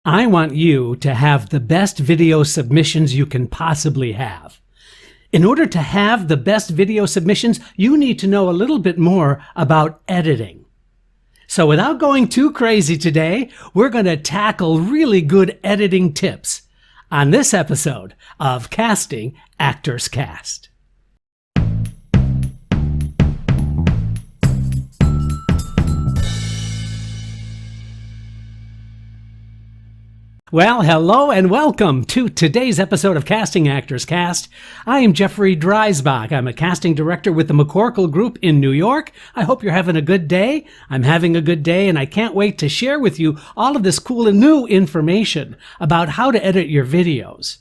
I want you to have the best video submissions you can possibly have. In order to have the best video submissions, you need to know a little bit more about editing. So without going too crazy today, we're going to tackle really good editing tips on this episode of Casting Actors Cast. Well, hello and welcome to today's episode of Casting Actors Cast. I am Jeffrey Dreisbach. I'm a casting director with the McCorkle Group in New York. I hope you're having a good day. I'm having a good day, and I can't wait to share with you all of this cool and new information about how to edit your videos.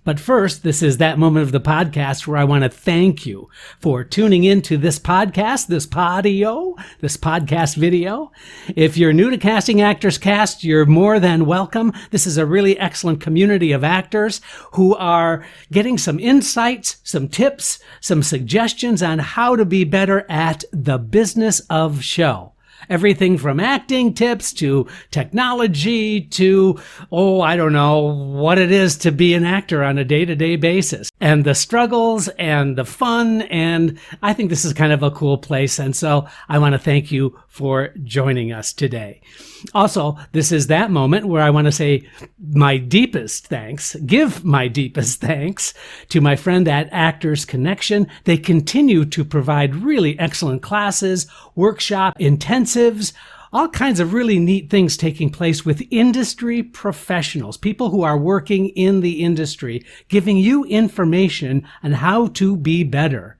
But first, this is that moment of the podcast where I want to thank you for tuning into this podcast, this podio, this podcast video. If you're new to Casting Actors Cast, you're more than welcome. This is a really excellent community of actors who are getting some insights, some tips, some suggestions on how to be better at the business of show. Everything from acting tips to technology to, I don't know what it is to be an actor on a day-to-day basis. And the struggles and the fun, and I think this is kind of a cool place. And so I want to thank you for joining us today. Also, this is that moment where I want to say my deepest thanks, give my deepest thanks to my friend at Actors Connection. They continue to provide really excellent classes, workshop, intensives, all kinds of really neat things taking place with industry professionals, people who are working in the industry, giving you information on how to be better.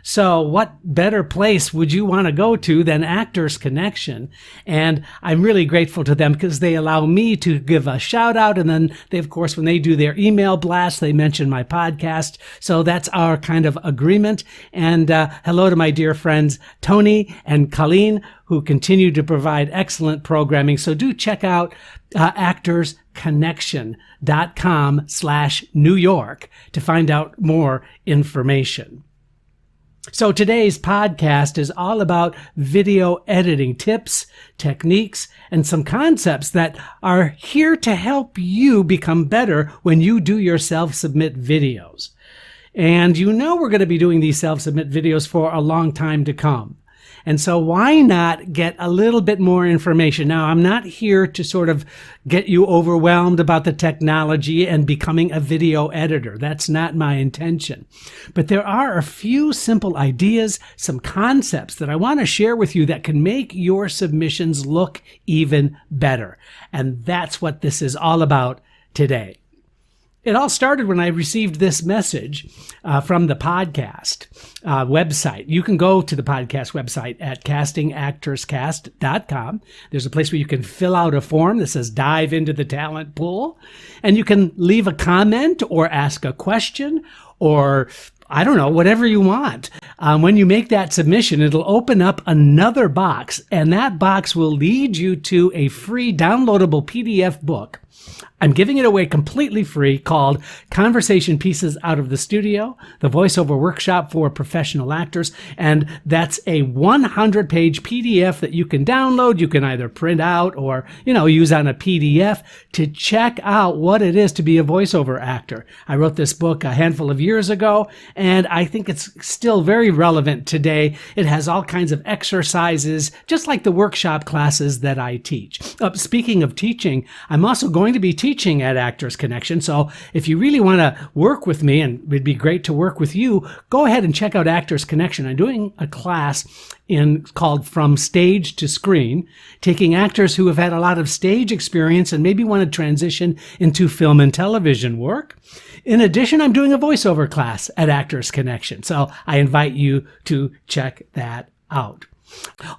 So what better place would you want to go to than Actors Connection? And I'm really grateful to them because they allow me to give a shout out. And then they, of course, when they do their email blast, they mention my podcast. So that's our kind of agreement. And hello to my dear friends, Tony and Colleen, who continue to provide excellent programming. So do check out actorsconnection.com/New York to find out more information. So today's podcast is all about video editing tips, techniques, and some concepts that are here to help you become better when you do your self-submit videos. And you know we're going to be doing these self-submit videos for a long time to come. And so why not get a little bit more information? Now, I'm not here to sort of get you overwhelmed about the technology and becoming a video editor. That's not my intention. But there are a few simple ideas, some concepts that I want to share with you that can make your submissions look even better. And that's what this is all about today. It all started when I received this message from the podcast website. You can go to the podcast website at castingactorscast.com. There's a place where you can fill out a form that says dive into the talent pool. And you can leave a comment or ask a question or I don't know, whatever you want. When you make that submission, it'll open up another box, and that box will lead you to a free downloadable PDF book. I'm giving it away completely free called Conversation Pieces Out of the Studio, the voiceover workshop for professional actors. And that's a 100-page PDF that you can download. You can either print out or, use on a PDF to check out what it is to be a voiceover actor. I wrote this book a handful of years ago, and I think it's still very relevant today. It has all kinds of exercises, just like the workshop classes that I teach. Speaking of teaching, I'm also going to be teaching at Actors Connection. So if you really want to work with me, and it'd be great to work with you, go ahead and check out Actors Connection. I'm doing a class called From Stage to Screen, taking actors who have had a lot of stage experience and maybe want to transition into film and television work. In addition, I'm doing a voiceover class at Actors Connection. So I invite you to check that out.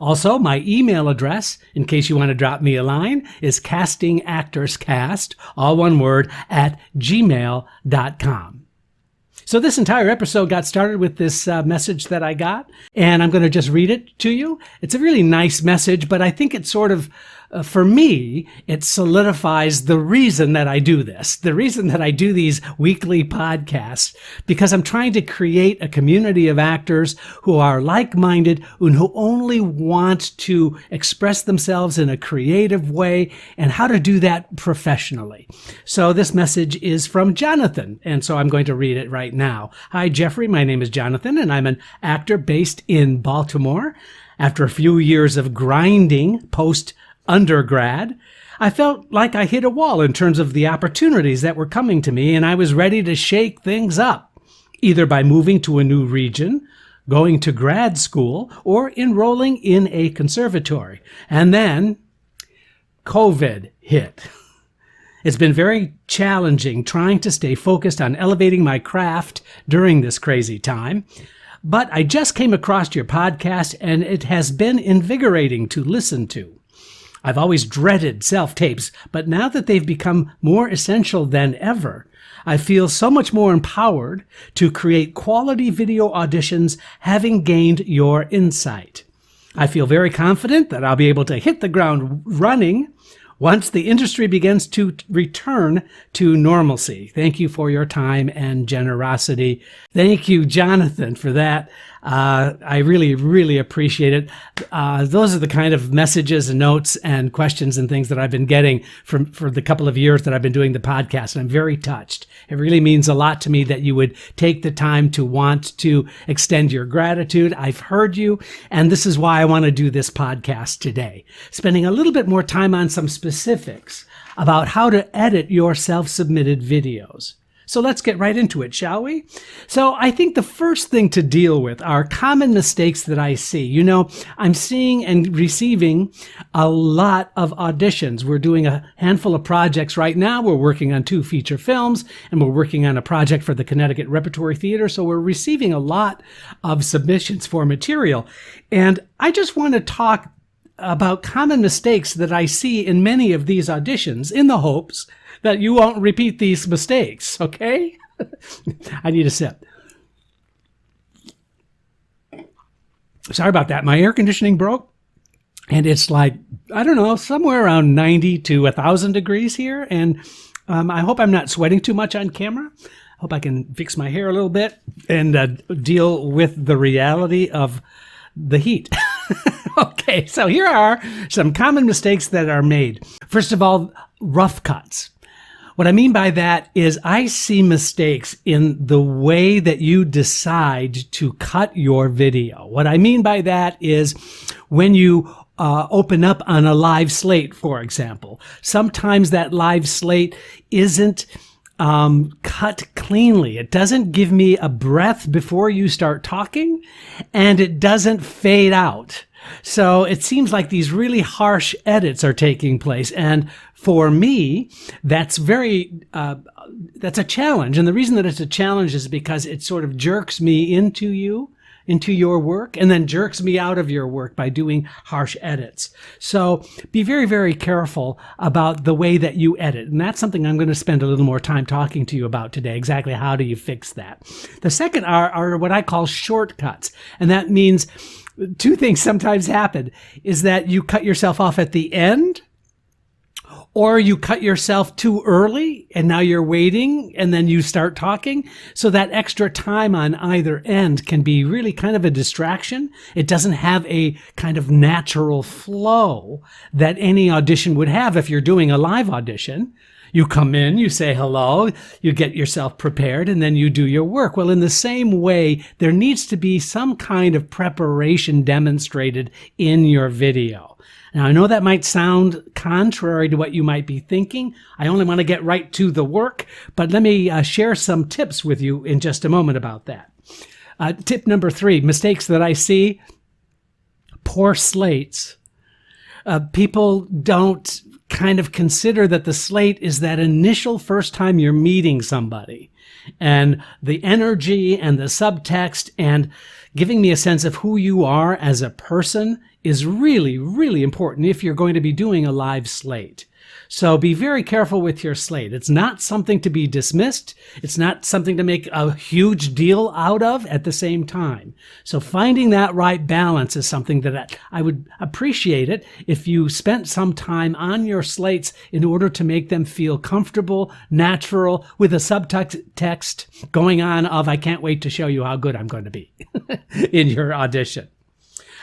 Also, my email address, in case you want to drop me a line, is castingactorscast, all one word, @gmail.com. So this entire episode got started with this message that I got, and I'm going to just read it to you. It's a really nice message, but I think it sort of for me, it solidifies the reason that I do this, the reason that I do these weekly podcasts, because I'm trying to create a community of actors who are like-minded and who only want to express themselves in a creative way and how to do that professionally. So this message is from Jonathan, and so I'm going to read it right now. Hi, Jeffrey. My name is Jonathan, and I'm an actor based in Baltimore. After a few years of grinding post-undergrad, I felt like I hit a wall in terms of the opportunities that were coming to me, and I was ready to shake things up, either by moving to a new region, going to grad school, or enrolling in a conservatory. And then COVID hit. It's been very challenging trying to stay focused on elevating my craft during this crazy time. But I just came across your podcast, and it has been invigorating to listen to. I've always dreaded self-tapes, but now that they've become more essential than ever, I feel so much more empowered to create quality video auditions, having gained your insight. I feel very confident that I'll be able to hit the ground running once the industry begins to return to normalcy. Thank you for your time and generosity. Thank you, Jonathan, for that. I really, really appreciate it. Those are the kind of messages and notes and questions and things that I've been getting for the couple of years that I've been doing the podcast. And I'm very touched. It really means a lot to me that you would take the time to want to extend your gratitude. I've heard you, and this is why I want to do this podcast today, spending a little bit more time on some specifics about how to edit your self-submitted videos. So let's get right into it, shall we? So I think the first thing to deal with are common mistakes that I see. You know, I'm seeing and receiving a lot of auditions. We're doing a handful of projects right now. We're working on 2 feature films, and we're working on a project for the Connecticut Repertory Theater. So we're receiving a lot of submissions for material. And I just want to talk about common mistakes that I see in many of these auditions in the hopes that you won't repeat these mistakes, okay? I need a sip. Sorry about that. My air conditioning broke, and it's like, I don't know, somewhere around 90 to 1,000 degrees here, and I hope I'm not sweating too much on camera. I hope I can fix my hair a little bit and deal with the reality of the heat. Okay, so here are some common mistakes that are made. First of all, rough cuts. What I mean by that is I see mistakes in the way that you decide to cut your video. What I mean by that is when you open up on a live slate, for example, sometimes that live slate isn't cut cleanly. It doesn't give me a breath before you start talking, and it doesn't fade out. So it seems like these really harsh edits are taking place. And for me, that's that's a challenge. And the reason that it's a challenge is because it sort of jerks me into your work, and then jerks me out of your work by doing harsh edits. So be very, very careful about the way that you edit. And that's something I'm going to spend a little more time talking to you about today. Exactly how do you fix that? The second are what I call shortcuts. And that means 2 things sometimes happen, is that you cut yourself off at the end, or you cut yourself too early and now you're waiting and then you start talking. So that extra time on either end can be really kind of a distraction. It doesn't have a kind of natural flow that any audition would have if you're doing a live audition. You come in, you say hello, you get yourself prepared, and then you do your work. Well, in the same way, there needs to be some kind of preparation demonstrated in your video. Now, I know that might sound contrary to what you might be thinking. I only want to get right to the work, but let me share some tips with you in just a moment about that. Tip number 3, mistakes that I see: poor slates. People don't kind of consider that the slate is that initial first time you're meeting somebody, and the energy and the subtext and giving me a sense of who you are as a person is really, really important if you're going to be doing a live slate. So be very careful with your slate. It's not something to be dismissed. It's not something to make a huge deal out of at the same time. So finding that right balance is something that I would appreciate it if you spent some time on your slates in order to make them feel comfortable, natural, with a subtext going on of, I can't wait to show you how good I'm going to be in your audition.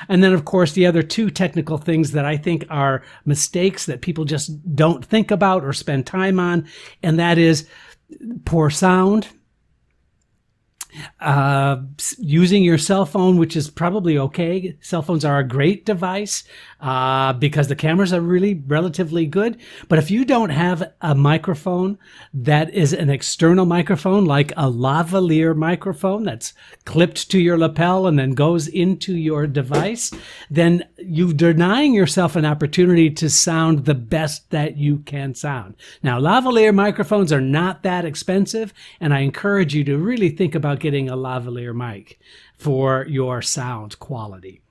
And then, of course, the other two technical things that I think are mistakes that people just don't think about or spend time on, and that is poor sound, using your cell phone, which is probably okay. Cell phones are a great device because the cameras are really relatively good. But if you don't have a microphone that is an external microphone, like a lavalier microphone that's clipped to your lapel and then goes into your device, then you're denying yourself an opportunity to sound the best that you can sound. Now, lavalier microphones are not that expensive, and I encourage you to really think about getting a lavalier mic for your sound quality.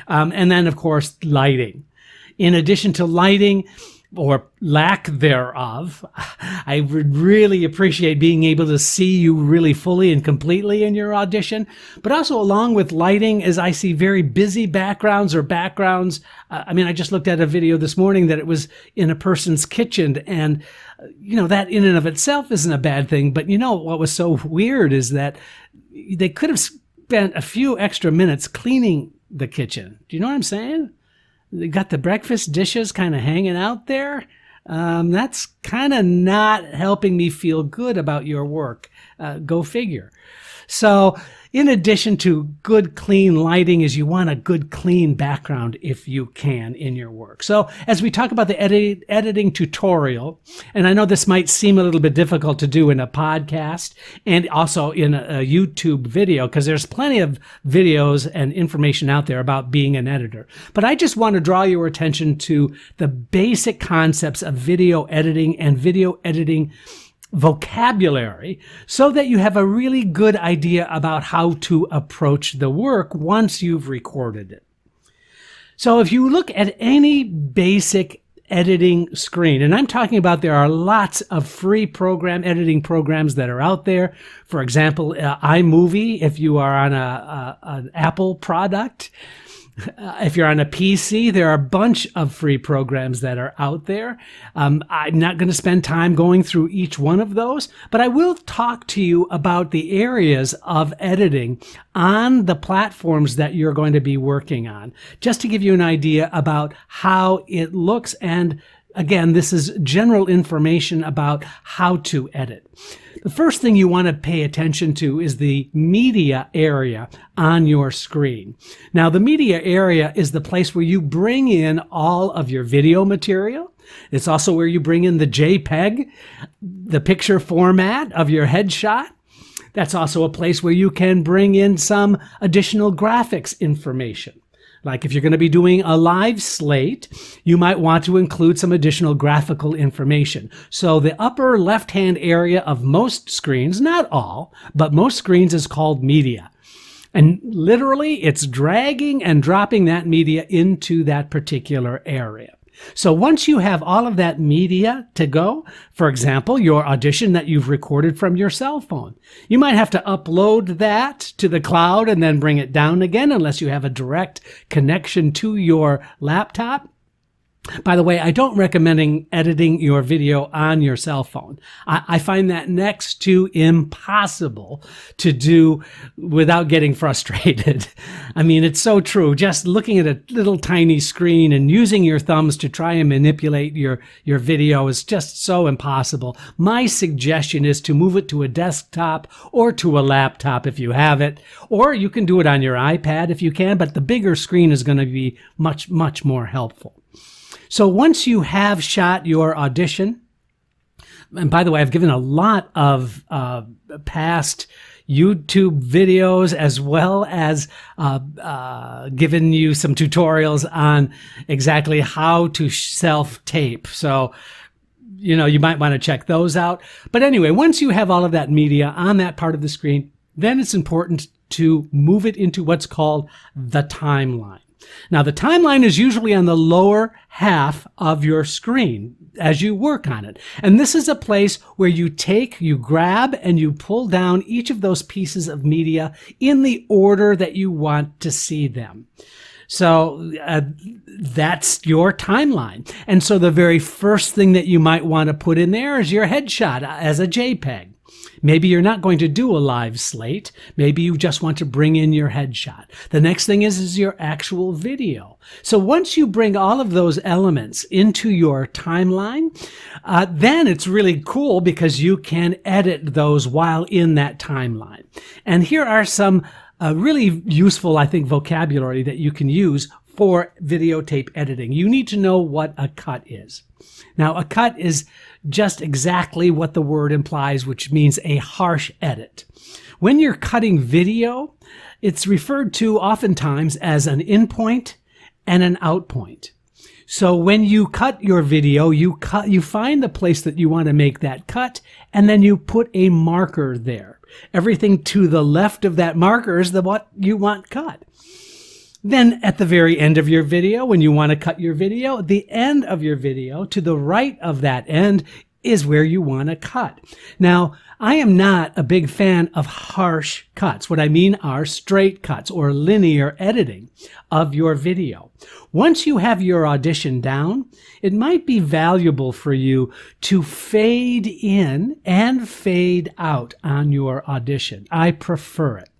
And then, of course, lighting. In addition to lighting, or lack thereof, I would really appreciate being able to see you really fully and completely in your audition. But also along with lighting, as I see very busy backgrounds or backgrounds, I just looked at a video this morning that it was in a person's kitchen, and that in and of itself isn't a bad thing. But what was so weird is that they could have spent a few extra minutes cleaning the kitchen. Do you know what I'm saying? They got the breakfast dishes kind of hanging out there. That's kind of not helping me feel good about your work. Go figure. So in addition to good, clean lighting, is you want a good, clean background if you can in your work. So as we talk about the editing tutorial, and I know this might seem a little bit difficult to do in a podcast and also in a YouTube video, because there's plenty of videos and information out there about being an editor. But I just want to draw your attention to the basic concepts of video editing and video editing vocabulary, so that you have a really good idea about how to approach the work once you've recorded it. So if you look at any basic editing screen, and I'm talking about, there are lots of free editing programs that are out there. For example, iMovie, if you are on an Apple product. If you're on a PC, there are a bunch of free programs that are out there. I'm not going to spend time going through each one of those, but I will talk to you about the areas of editing on the platforms that you're going to be working on, just to give you an idea about how it looks. And again, this is general information about how to edit. The first thing you want to pay attention to is the media area on your screen. Now, the media area is the place where you bring in all of your video material. It's also where you bring in the JPEG, the picture format of your headshot. That's also a place where you can bring in some additional graphics information. Like if you're going to be doing a live slate, you might want to include some additional graphical information. So the upper left-hand area of most screens, not all, but most screens, is called media. And literally, it's dragging and dropping that media into that particular area. So once you have all of that media to go, for example, your audition that you've recorded from your cell phone, you might have to upload that to the cloud and then bring it down again, unless you have a direct connection to your laptop. By the way, I don't recommend editing your video on your cell phone. I find that next to impossible to do without getting frustrated. It's so true. Just looking at a little tiny screen and using your thumbs to try and manipulate your video is just so impossible. My suggestion is to move it to a desktop or to a laptop if you have it, or you can do it on your iPad if you can, but the bigger screen is going to be much, much more helpful. So once you have shot your audition, and by the way, I've given a lot of past YouTube videos, as well as given you some tutorials on exactly how to self-tape. So, you might want to check those out. But anyway, once you have all of that media on that part of the screen, then it's important to move it into what's called the timeline. Now, the timeline is usually on the lower half of your screen as you work on it. And this is a place where you grab and you pull down each of those pieces of media in the order that you want to see them. So that's your timeline. And so the very first thing that you might want to put in there is your headshot as a JPEG. Maybe you're not going to do a live slate. Maybe you just want to bring in your headshot. The next thing is your actual video. So once you bring all of those elements into your timeline, then it's really cool because you can edit those while in that timeline. And here are some really useful, I think, vocabulary that you can use for videotape editing. You need to know what a cut is. Now, a cut is just exactly what the word implies, which means a harsh edit. When you're cutting video, it's referred to oftentimes as an in point and an out point. So when you cut your video, you find the place that you want to make that cut, and then you put a marker there. Everything to the left of that marker is what you want cut. Then at the very end of your video, when you want to cut your video, the end of your video to the right of that end is where you want to cut. Now, I am not a big fan of harsh cuts. What I mean are straight cuts or linear editing of your video. Once you have your audition down, it might be valuable for you to fade in and fade out on your audition. I prefer it.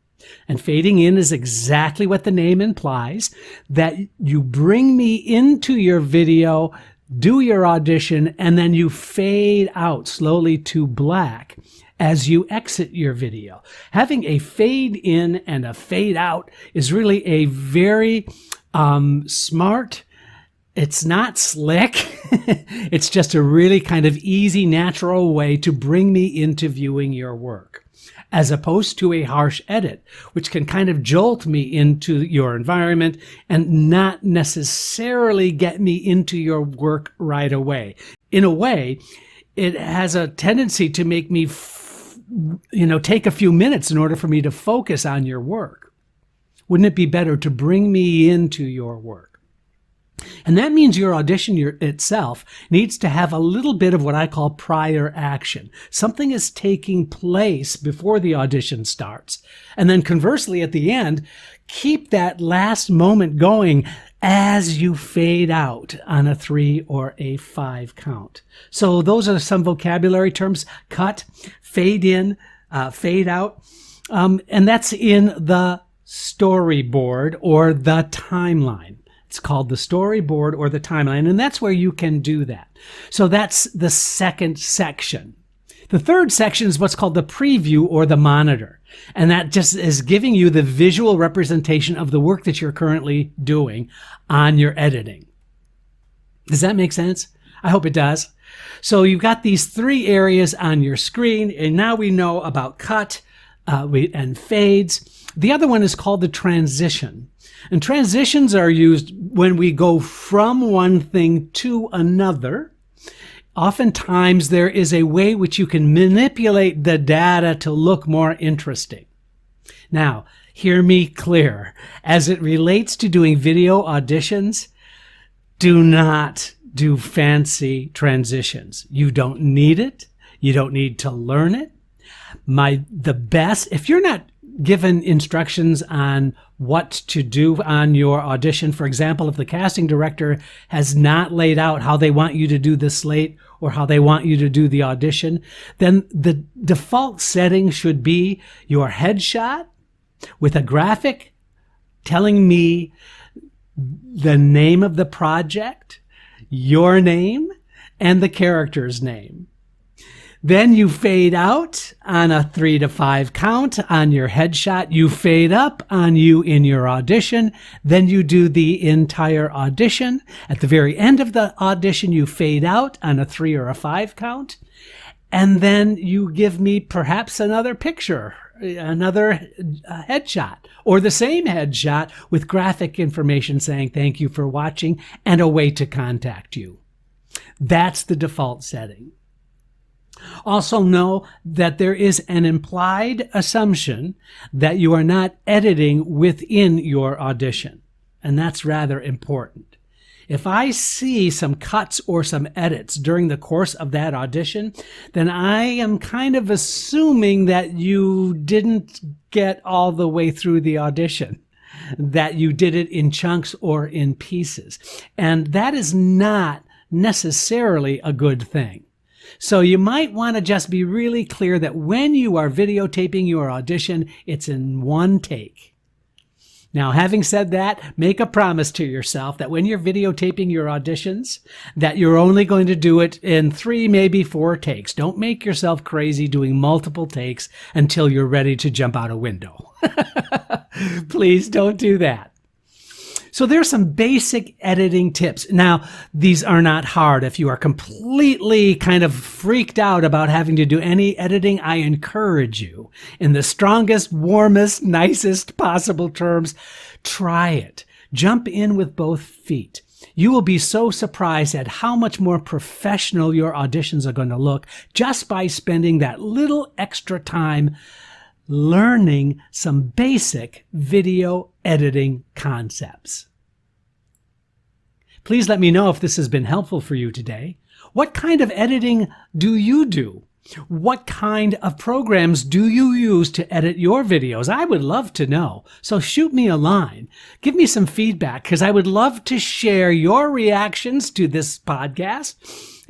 And fading in is exactly what the name implies, that you bring me into your video, do your audition, and then you fade out slowly to black as you exit your video. Having a fade in and a fade out is really a very smart. It's not slick. It's just a really kind of easy, natural way to bring me into viewing your work, as opposed to a harsh edit, which can kind of jolt me into your environment and not necessarily get me into your work right away. In a way, it has a tendency to make me, take a few minutes in order for me to focus on your work. Wouldn't it be better to bring me into your work? And that means your audition itself needs to have a little bit of what I call prior action. Something is taking place before the audition starts. And then conversely, at the end, keep that last moment going as you fade out on a 3 or a 5 count. So those are some vocabulary terms: cut, fade in, fade out. And that's in the storyboard or the timeline. It's called the storyboard or the timeline, and that's where you can do that. So that's the second section. The third section is what's called the preview or the monitor, and that just is giving you the visual representation of the work that you're currently doing on your editing. Does that make sense? I hope it does. So you've got these 3 areas on your screen, and now we know about cut and fades. The other one is called the transition. And transitions are used when we go from one thing to another. Oftentimes, there is a way which you can manipulate the data to look more interesting. Now, hear me clear. As it relates to doing video auditions, do not do fancy transitions. You don't need it. You don't need to learn it. If you're not given instructions on what to do on your audition, for example, if the casting director has not laid out how they want you to do the slate or how they want you to do the audition, then the default setting should be your headshot with a graphic telling me the name of the project, your name, and the character's name. Then you fade out on a 3 to 5 count on your headshot. You fade up on you in your audition. Then you do the entire audition. At the very end of the audition, you fade out on a 3 or a 5 count. And then you give me perhaps another picture, another headshot, or the same headshot with graphic information saying thank you for watching and a way to contact you. That's the default setting. Also know that there is an implied assumption that you are not editing within your audition. and that's rather important. If I see some cuts or some edits during the course of that audition, then I am kind of assuming that you didn't get all the way through the audition, that you did it in chunks or in pieces. And that is not necessarily a good thing. So you might want to just be really clear that when you are videotaping your audition, it's in one take. Now, having said that, make a promise to yourself that when you're videotaping your auditions, that you're only going to do it in 3, maybe 4 takes. Don't make yourself crazy doing multiple takes until you're ready to jump out a window. Please don't do that. So there's some basic editing tips. Now, these are not hard. If you are completely kind of freaked out about having to do any editing, I encourage you, in the strongest, warmest, nicest possible terms, try it. Jump in with both feet. You will be so surprised at how much more professional your auditions are going to look just by spending that little extra time learning some basic video editing concepts. Please let me know if this has been helpful for you today. What kind of editing do you do? What kind of programs do you use to edit your videos? I would love to know. So shoot me a line. Give me some feedback, because I would love to share your reactions to this podcast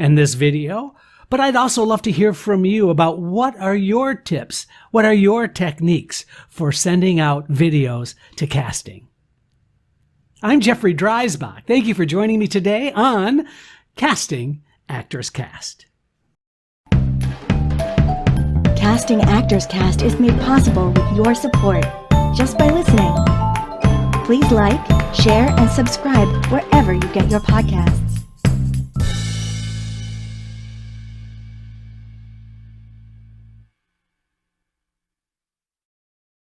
and this video. But I'd also love to hear from you about what are your tips, what are your techniques for sending out videos to casting. I'm Jeffrey Dreisbach. Thank you for joining me today on Casting Actors Cast. Casting Actors Cast is made possible with your support just by listening. Please like, share, and subscribe wherever you get your podcasts.